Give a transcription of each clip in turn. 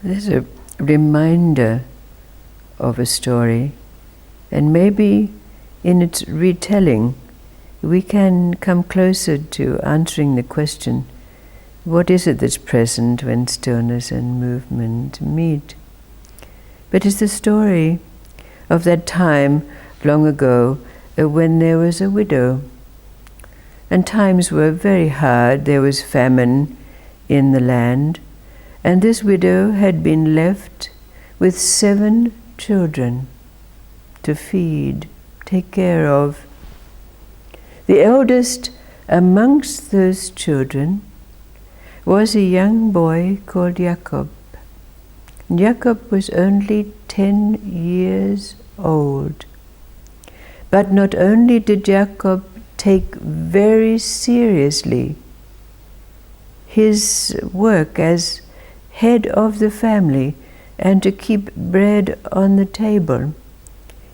There's a reminder of a story, and maybe in its retelling we can come closer to answering the question, what is it that's present when stillness and movement meet? But it's the story of that time long ago when there was a widow, and times were very hard. There was famine in the land, and this widow had been left with 7 children to feed, take care of. The eldest amongst those children was a young boy called Jacob. Jacob was only 10 years old. But not only did Jacob take very seriously his work as head of the family and to keep bread on the table,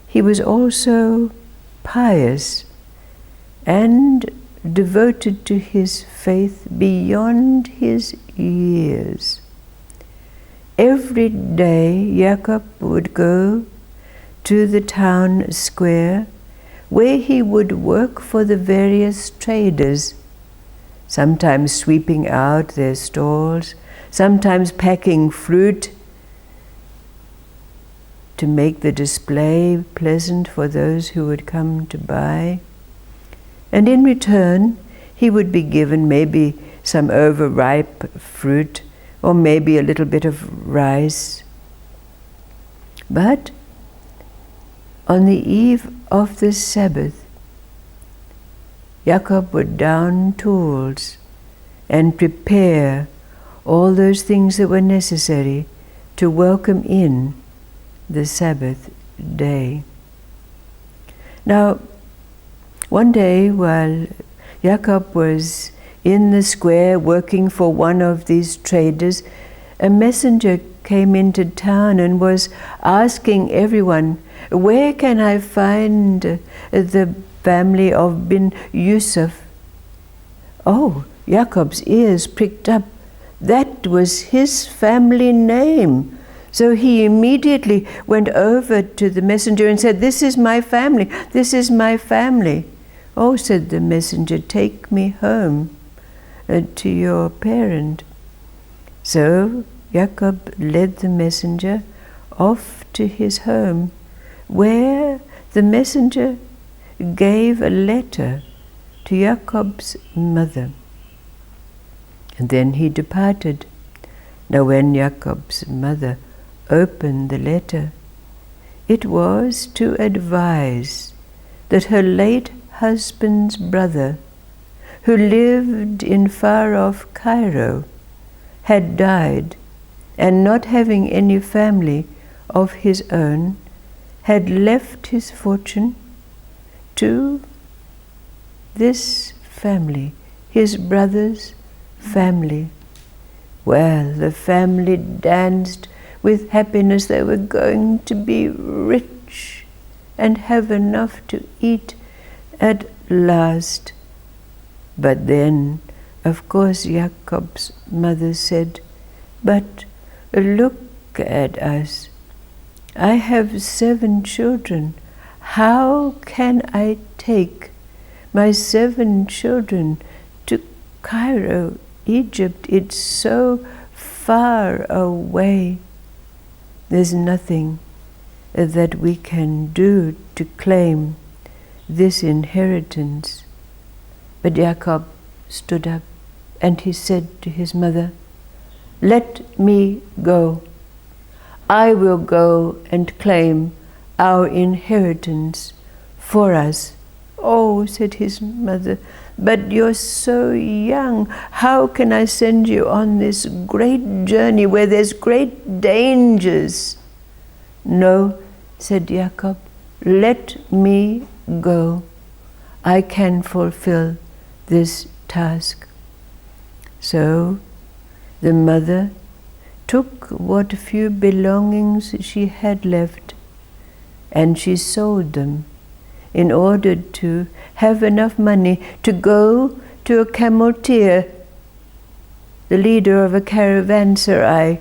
he was also pious and devoted to his faith beyond his years. Every day Jacob would go to the town square where he would work for the various traders, sometimes sweeping out their stalls, sometimes packing fruit to make the display pleasant for those who would come to buy. And in return, he would be given maybe some overripe fruit or maybe a little bit of rice. But on the eve of the Sabbath, Jacob would down tools and prepare all those things that were necessary to welcome in the Sabbath day. Now, one day while Jacob was in the square working for one of these traders, a messenger came into town and was asking everyone, where can I find the family of bin Yusuf? Oh, Jacob's ears pricked up. That was his family name. So he immediately went over to the messenger and said, this is my family, this is my family. Oh, said the messenger, take me home to your parent. So Jacob led the messenger off to his home, where the messenger gave a letter to Jacob's mother. And then he departed. Now when Jacob's mother opened the letter, it was to advise that her late husband's brother, who lived in far-off Cairo, had died, and not having any family of his own, had left his fortune to this family, his brother's family. Well, the family danced with happiness. They were going to be rich and have enough to eat at last. But then, of course, Jacob's mother said, but look at us. I have 7 children. How can I take my 7 children to Cairo, Egypt? It's so far away. There's nothing that we can do to claim this inheritance. But Jacob stood up and he said to his mother, let me go. I will go and claim our inheritance for us. Oh, said his mother, but you're so young. How can I send you on this great journey where there's great dangers? No, said Jacob, let me go. I can fulfill this task. So the mother took what few belongings she had left, and she sold them in order to have enough money to go to a camelteer, the leader of a caravanserai,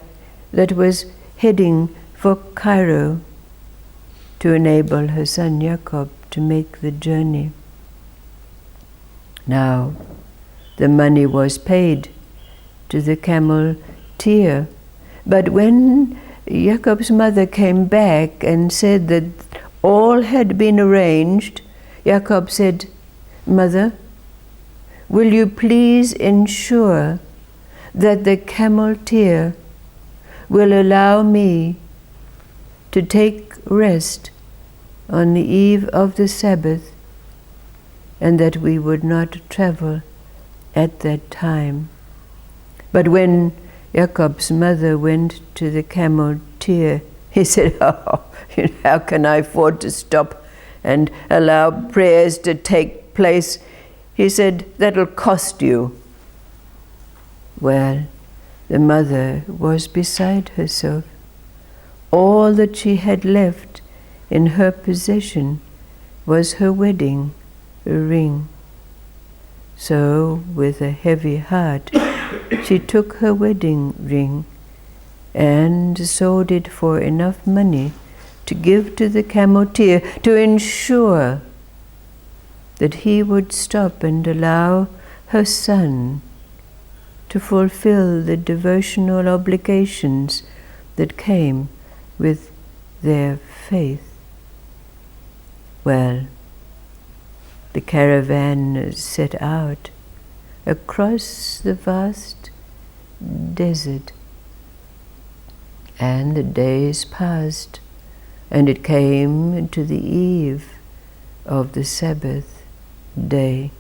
that was heading for Cairo to enable her son Jacob to make the journey. Now, the money was paid to the camel Tyr, but when Jacob's mother came back and said that all had been arranged, Jacob said, "Mother, will you please ensure that the camel Tyr will allow me to take rest on the eve of the Sabbath, and that we would not travel at that time?" But when Jacob's mother went to the camel Tyr, he said, "Oh, how can I afford to stop and allow prayers to take place?" He said, "That'll cost you." Well, the mother was beside herself. All that she had left in her possession was her wedding ring. So, with a heavy heart, she took her wedding ring and sold it for enough money to give to the camel Tyr to ensure that he would stop and allow her son to fulfill the devotional obligations that came with their faith. Well, the caravan set out across the vast desert, and the days passed, and it came to the eve of the Sabbath day.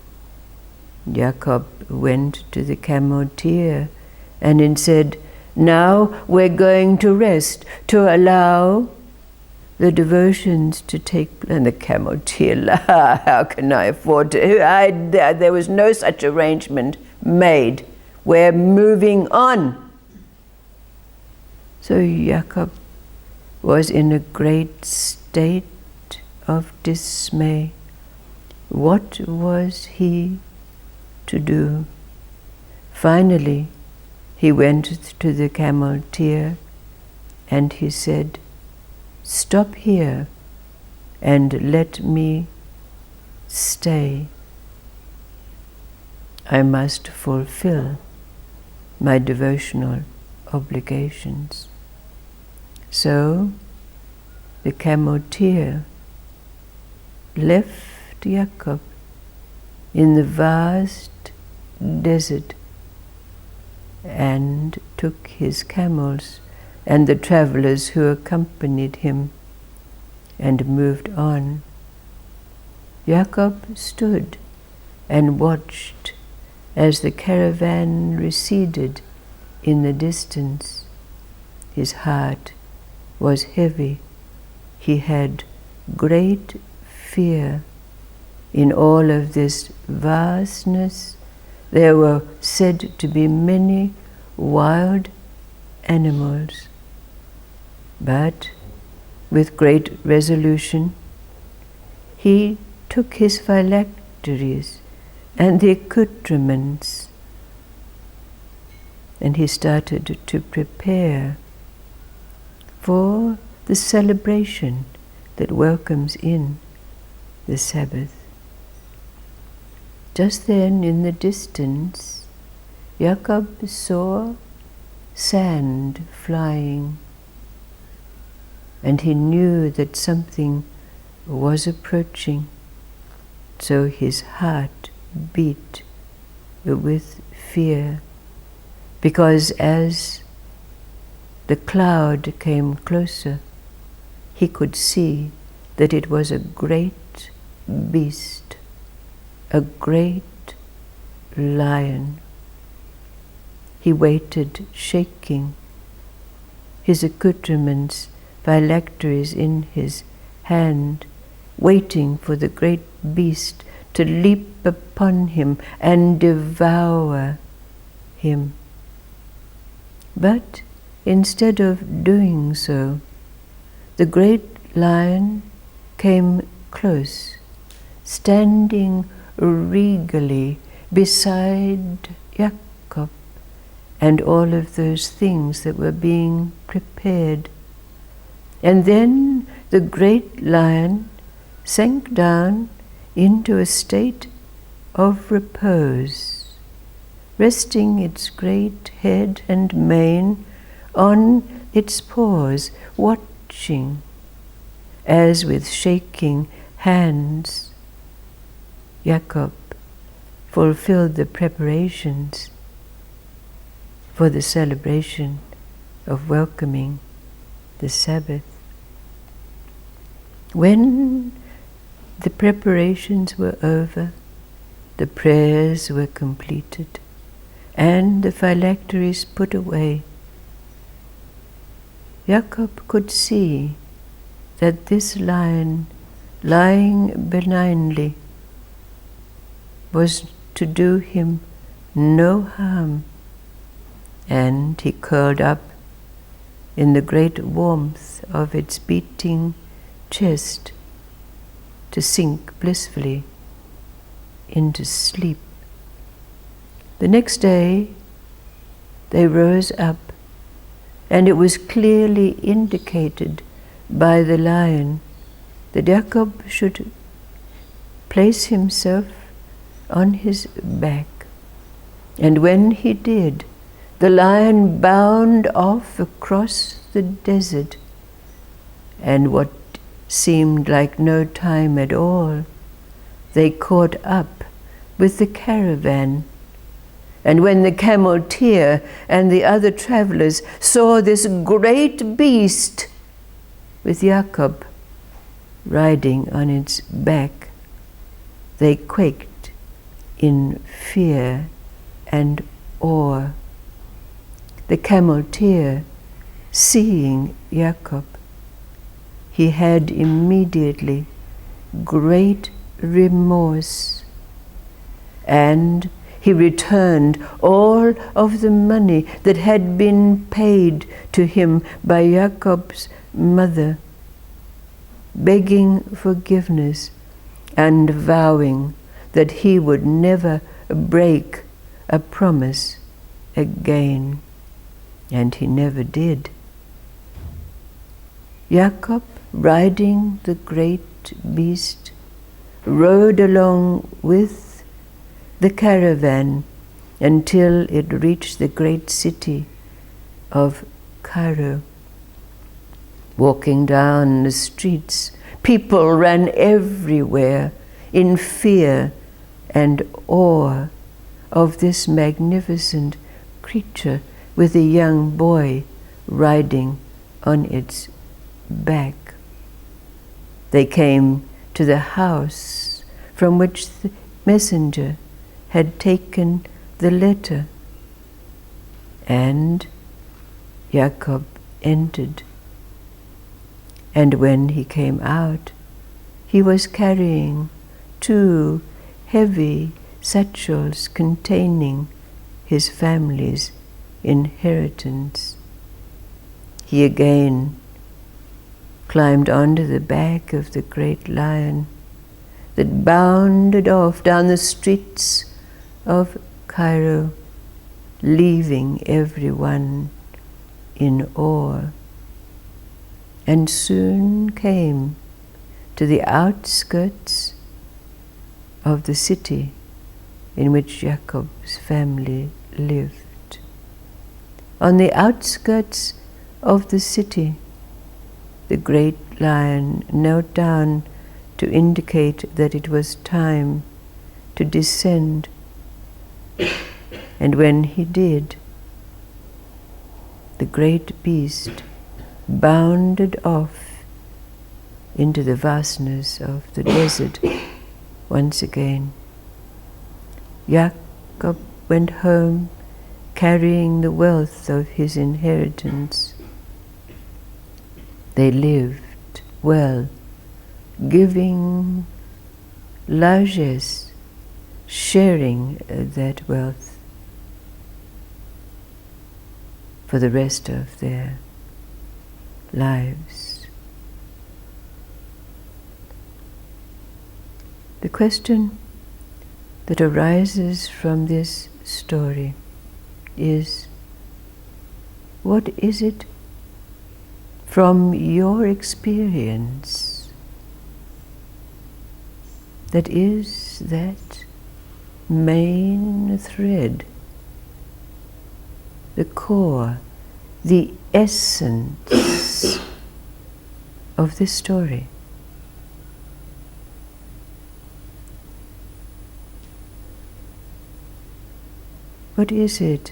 Jacob went to the camel Tyr and said, "Now we're going to rest to allow the devotions to take place." And the camel Tyr, "How can I afford to? There was no such arrangement made. We're moving on." So Jacob was in a great state of dismay. What was he to do? Finally, he went to the camel Tyr and he said, "Stop here and let me stay. I must fulfill my devotional obligations." So the camel Tyr left Jacob in the vast desert and took his camels and the travelers who accompanied him and moved on. Jacob stood and watched as the caravan receded in the distance. His heart was heavy. He had great fear. In all of this vastness, there were said to be many wild animals. But with great resolution, he took his phylacteries and the accoutrements, and he started to prepare for the celebration that welcomes in the Sabbath. Just then, in the distance, Jacob saw sand flying, and he knew that something was approaching. So his heart beat with fear, because as the cloud came closer, he could see that it was a great beast, a great lion. He waited, shaking, his accoutrements, phylacteries in his hand, waiting for the great beast to leap upon him and devour him. But instead of doing so, the great lion came close, standing regally beside Jacob, and all of those things that were being prepared. And then the great lion sank down into a state of repose, resting its great head and mane on its paws, watching as with shaking hands Jacob fulfilled the preparations for the celebration of welcoming the Sabbath. When the preparations were over, the prayers were completed, and the phylacteries put away, Jacob could see that this lion, lying benignly, was to do him no harm, and he curled up in the great warmth of its beating chest to sink blissfully into sleep. The next day they rose up, and it was clearly indicated by the lion that Jacob should place himself on his back. And when he did, the lion bound off across the desert, and what seemed like no time at all, they caught up with the caravan. And when the camel Tyr and the other travelers saw this great beast with Jacob riding on its back, they quaked in fear and awe. The camel Tyr, seeing Jacob, he had immediately great remorse, and he returned all of the money that had been paid to him by Jacob's mother, begging forgiveness and vowing that he would never break a promise again. And he never did. Jacob, riding the great beast, rode along with the caravan until it reached the great city of Cairo. Walking down the streets, people ran everywhere in fear and awe of this magnificent creature with a young boy riding on its back. They came to the house from which the messenger had taken the letter, and Jacob entered. And when he came out, he was carrying 2 heavy satchels containing his family's inheritance. He again climbed onto the back of the great lion that bounded off down the streets of Cairo, leaving everyone in awe, and soon came to the outskirts of the city in which Jacob's family lived. On the outskirts of the city, the great lion knelt down to indicate that it was time to descend. And when he did, the great beast bounded off into the vastness of the desert once again. Jacob went home carrying the wealth of his inheritance. They lived well, giving largesse, sharing that wealth for the rest of their lives. The question that arises from this story is, What is it from your experience that is that main thread, the core, the essence of this story? What is it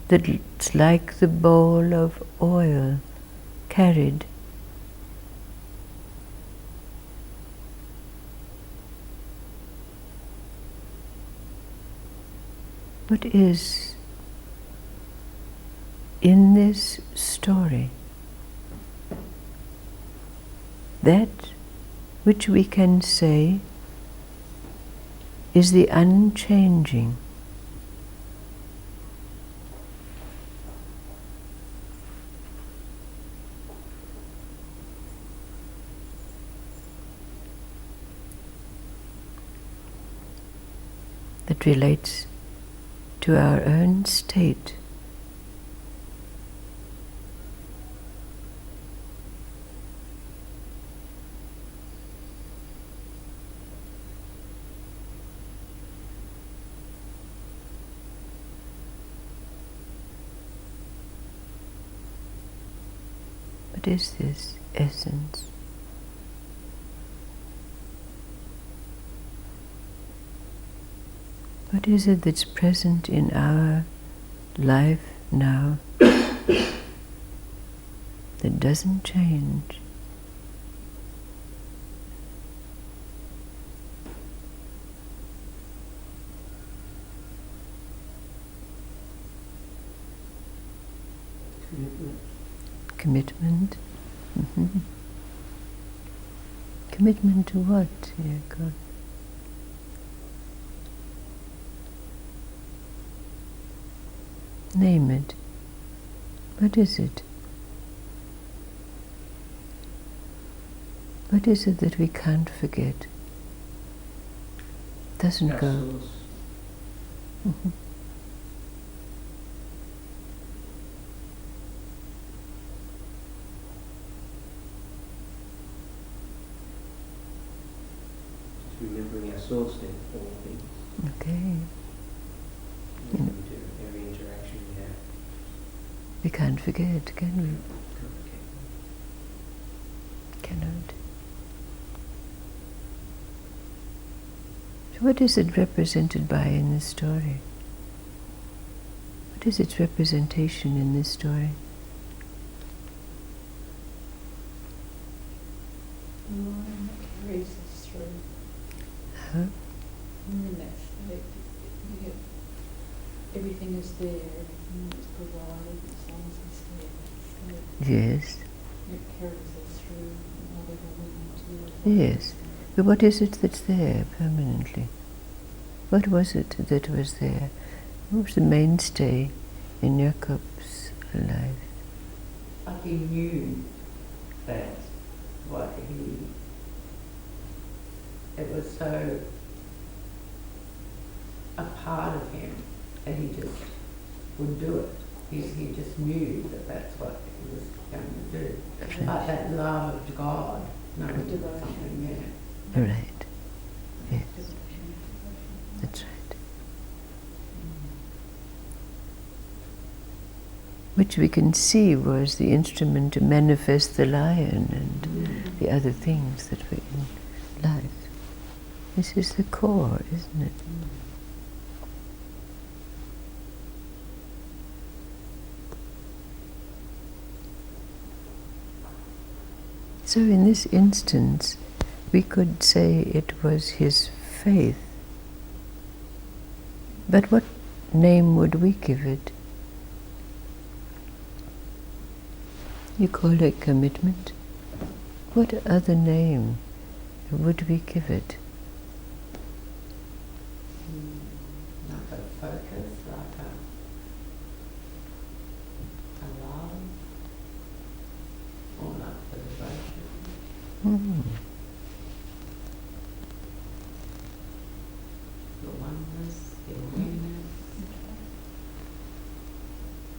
that's like the bowl of oil carried? What is in this story that which we can say is the unchanging? That relates to our own state. What is this essence? What is it that's present in our life now that doesn't change? Commitment? Mm-hmm. Commitment to what, dear God? Name it. What is it? What is it that we can't forget? Doesn't go. Mm-hmm. Remembering our source in all things. Okay. Every interaction we have. We can't forget, can we? Cannot. So what is it represented by in this story? What is its representation in this story? The line that carries us through. Huh? We're in that state. Everything is there, everything is provided, as long as we stay in that state. Yes. It carries us through whatever we need to. Yes. But what is it that's there permanently? What was it that was there? What was the mainstay in Jakob's life? Like he knew that it was so a part of him that he just would do it. He just knew that that's what he was going to do. Right. Like that love of God, knowing Devotion. something there. Right. Yes. That's right. Which we can see was the instrument to manifest the lion and the other things that were in life. This is the core, isn't it? So in this instance, we could say it was his faith. But what name would we give it? You call it commitment? What other name would we give it? Like a focus, like a love, or like the devotion, the oneness, the awareness.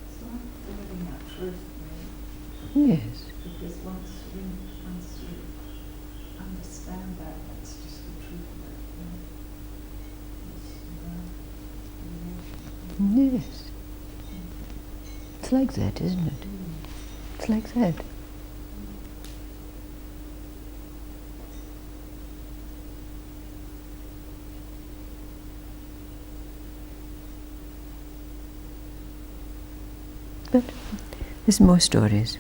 It's like everything truth, really. Yes. Because once you understand that, that's just the truth of it. You know? It's, Yes. It's like that, isn't it? It's like that. But there's more stories.